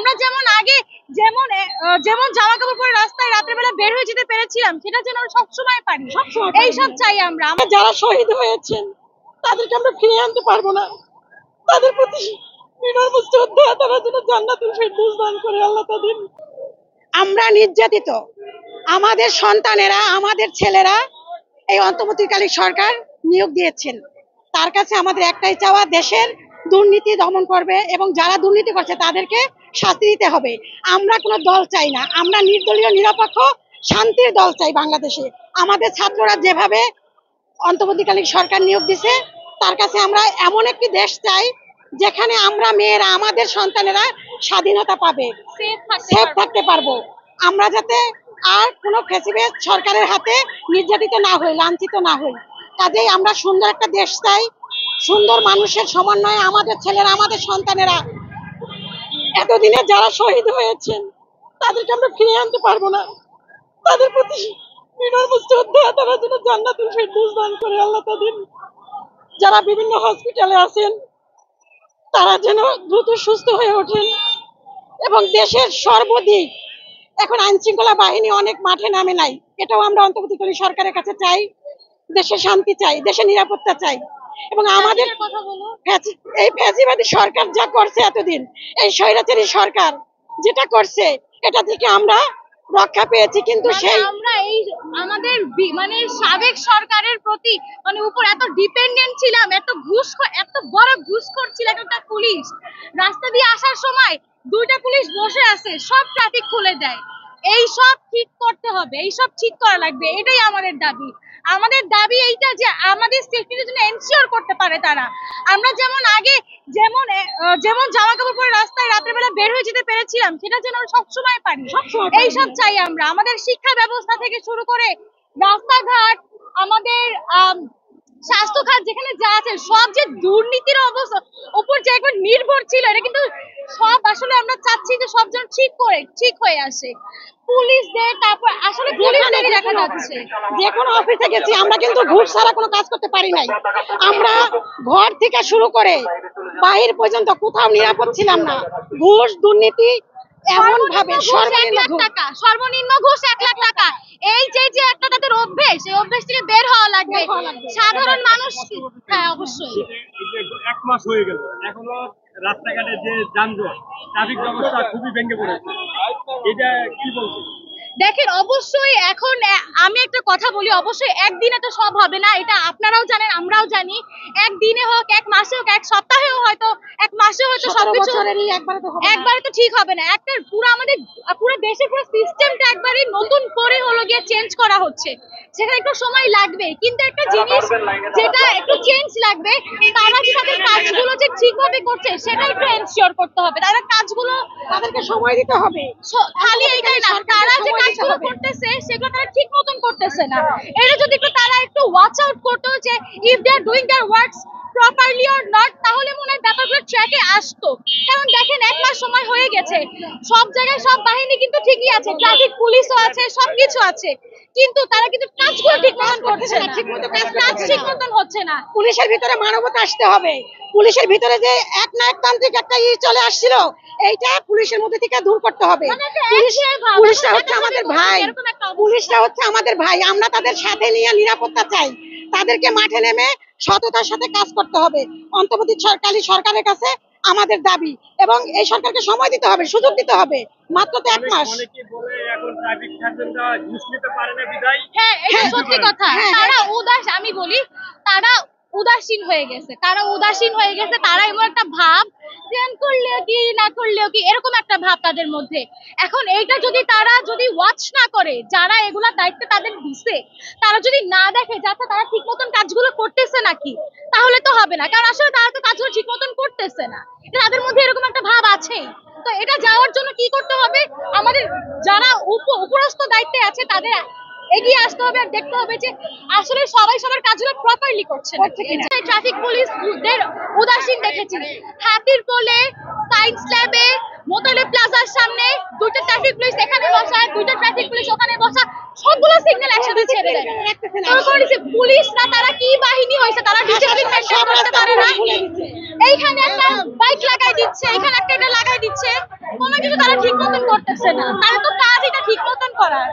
আমরা যেমন আগে যেমন যেমন জামা কাপড় পরে রাস্তায় রাতের বেলা বের হয়ে যেতে পেরেছিলাম, সেটা যেন সবসময় পারি। এইসব চাই আমরা। যারা শহীদ হয়েছেন তাদেরকে আমরা ফিরিয়ে আনতে পারবো না, তাদের প্রতি বিনম্র শ্রদ্ধা, তারা যেন জান্নাতুল ফেরদৌস দান করে আল্লাহ তাদের। আমরা নির্যাতিত, আমাদের সন্তানেরা, আমাদের ছেলেরা এই অন্তর্বর্তীকালীন সরকার নিয়োগ দিয়েছেন। তার কাছে আমাদের একটাই চাওয়া, দেশের দুর্নীতি দমন করবে এবং যারা দুর্নীতি করছে তাদেরকে শাস্তি দিতে হবে। আমরা কোনো দল চাই না, আমরা নির্দলীয় নিরপেক্ষ শান্তির দল চাই বাংলাদেশে। আমাদের ছাত্ররা যেভাবে অন্তর্বর্তীকালীন সরকার নিয়োগ দিছে, তার কাছে আমরা এমন একটি দেশ চাই যেখানে আমরা মেয়েরা, আমাদের সন্তানেরা স্বাধীনতা পাবে, সেফ থাকতে পারবো। আমরা যাতে আর কোনো ফ্যাসিবাদ সরকারের হাতে নির্যাতিত না হই, লাঞ্ছিত না হই। কাজেই আমরা সুন্দর একটা দেশ চাই, সুন্দর মানুষের সমন্বয়ে আমাদের ছেলেরা, আমাদের সন্তানেরা, এতদিনে যারা শহীদ হয়েছেন তাদেরকে আমরা ফিরিয়ে আনতে পারবো না, তাদের প্রতি বিনম্র শ্রদ্ধা, তারা যেন জান্নাতুল ফেরদৌস দান করে আল্লাহ তাদের। যারা বিভিন্ন হসপিটালে আছেন তারা যেন দ্রুত সুস্থ হয়ে ওঠেন এবং দেশের সর্বদিক, এখন আইন শৃঙ্খলা বাহিনী অনেক মাঠে নামে নাই, এটাও আমরা অন্তর্বর্তীকালীন সরকারের কাছে চাই। দেশে শান্তি চাই, দেশে নিরাপত্তা চাই। এবং আমাদের এই ফ্যাসিবাদী সরকার যা করছে এতদিন, এই স্বৈরাচারী সরকার যেটা করছে, এটা থেকে আমরা রক্ষা পেয়েছি, কিন্তু সেই আমরা এই আমাদের মানে সাবেক সরকারের প্রতি মানে উপর এত ডিপেন্ডেন্ট ছিলাম, এত বড় ঘুষখোর ছিল একটা পুলিশ। রাস্তা দিয়ে আসার সময় দুইটা পুলিশ বসে আছে, সব ট্রাফিক খুলে দেয়। এই সব ঠিক করতে হবে, এই সব ঠিক করা লাগবে, এটাই আমাদের দাবি। আমাদের দাবি এইটা যে আমাদের সেফটির জন্য এনশিওর করতে পারে তারা। আমরা যেমন আগে যেমন জামা কাপড় পরে রাস্তায় রাতের বেলা বের হয়ে যেতে পেরেছিলাম, সেটা যেন সবসময় পারি। এইসব চাই আমরা। আমাদের শিক্ষা ব্যবস্থা থেকে শুরু করে রাস্তাঘাট, আমাদের স্বাস্থ্য খাত, যেখানে যা আছে সব যে দুর্নীতির অবস্থা উপর যে একবার নির্ভর ছিল, এটা কিন্তু সব আসলে আমরা চাচ্ছি যে সব যেন ঠিক হয়ে আসে। পুলিশদের, তারপর আসলে পুলিশদের দেখা যাচ্ছে যে কোনো অফিসে গেছি আমরা কিন্তু ঘুষ ছাড়া কোনো কাজ করতে পারি নাই। আমরা ঘর থেকে শুরু করে বাহির পর্যন্ত কোথাও নিরাপদ ছিলাম না। ঘুষ, দুর্নীতি, এমন ভাবে সর্বনিম্ন ঘুষ 1 লাখ টাকা। এই যে একটা তাদের অভ্যেস, এই অভ্যেস থেকে বের হওয়া লাগবে সাধারণ মানুষ। হ্যাঁ, অবশ্যই। 1 মাস হয়ে গেল, এখনো রাস্তাঘাটে যে যানজট, ট্রাফিক ব্যবস্থা খুবই ভেঙে পড়েছে, এটা কি বলছেন? দেখেন, অবশ্যই এখন আমি একটা কথা বলি, অবশ্যই একদিনে তো সব হবে না, এটা আপনারাও জানেন, আমরাও জানি। একদিনে হোক, 1 মাসে হোক, 1 সপ্তাহেও হয়তো, 1 মাসে হয়তো সবকিছু একবারে তো ঠিক হবে না। একটা পুরো দেশের পুরো সিস্টেমটা একবারে নতুন করে হলো গিয়ে চেঞ্জ করা হচ্ছে, সেখানে একটু সময় লাগবে। কিন্তু একটা জিনিস যেটা একটু চেঞ্জ লাগবে, তারা কি তাদের কাজগুলো যে ঠিকভাবে করছে সেটা একটু এনশিওর করতে হবে। তারা কাজগুলো, তাদেরকে সময় দিতে হবে। খালি এইটাই না, তারা যে কাজগুলো করতেছে সেগুলো তারা ঠিক মতন করতেছে না। এটা যদি তারা একটু ওয়াচ আউট করতো যে if they are doing their works properly or not, তাহলে মনে হয় ব্যাপারগুলো ট্র্যাকে আসতো। কারণ দেখেন, 1 মাস সময় হয়ে গেছে, সব জায়গায় সব বাহিনী কিন্তু ঠিকই আছে, ট্রাফিক পুলিশও আছে, সবকিছু আছে, কিন্তু তারা কিন্তু কাজগুলো ঠিক মতন করছে না, কাজ ঠিক মতন হচ্ছে না। পুলিশের ভিতরে মানবতা আসতে হবে। পুলিশের ভিতরে যে একনায়কতান্ত্রিক একটা চলে আসছিল, এইটা পুলিশের মধ্যে থেকে দূর করতে হবে। পুলিশরা হচ্ছে আমাদের ভাই, পুলিশরা হচ্ছে আমাদের ভাই। আমরা তাদের সাথে নিয়ে নিরাপত্তা চাই। তাদেরকে মাঠে নেমে সততার সাথে কাজ করতে হবে। অন্তর্বর্তীকালীন সরকারের কাছে আমাদের দাবি, এবং এই সরকারকে সময় দিতে হবে, সুযোগ দিতে হবে। মাত্র তো 1 মাস। হ্যাঁ, এটা সত্যি কথা। তারা আমি বলি, তারা উদাসীন হয়ে গেছে, তারা এমন একটা ভাব, করলেও কি না করলেও কি, এরকম একটা ভাব তাদের মধ্যে। এখন এইটা যদি তারা ওয়াচ না করে, যারা এগুলা দায়িত্ব তাদের দিছে, তারা যদি না দেখে যাতে তারা ঠিক মতন কাজগুলো করতেছে নাকি, তাহলে তো হবে না। কারণ আসলে তারা তো কাজগুলো ঠিক মতন করতেছে না, তাদের মধ্যে এরকম একটা ভাব আছেই। তো এটা যাওয়ার জন্য কি করতে হবে, আমাদের যারা উপরস্থ দায়িত্বে আছে তাদের এগিয়ে আসতে হবে আর দেখতে হবে যে আসলে সবাই সবার কাজগুলো প্রপারলি করছে না। ট্রাফিক পুলিশদের উদাসীন দেখেছি, হাতির কোলে, সায়েন্স ল্যাবে, মোতালে প্লাজার সামনে 2টা ট্রাফিক পুলিশ এখানে বসা, 2টা ট্রাফিক পুলিশ ওখানে বসা, সবগুলো সিগন্যাল একসাথে ছেড়ে দেয়। তারপরে যে পুলিশ না তারা কি বাহিনী হয়েছে, তারা ডিসিপ্লিন মেইনটেইন করতে পারে না। এইখানে একটা বাইক লাগাই দিচ্ছে, এইখানে একটা এটা লাগাই দিচ্ছে, কোনো কিছু তারা ঠিক মতন করতেছে না। তারা তো কাজ এটা ঠিক মতন করার।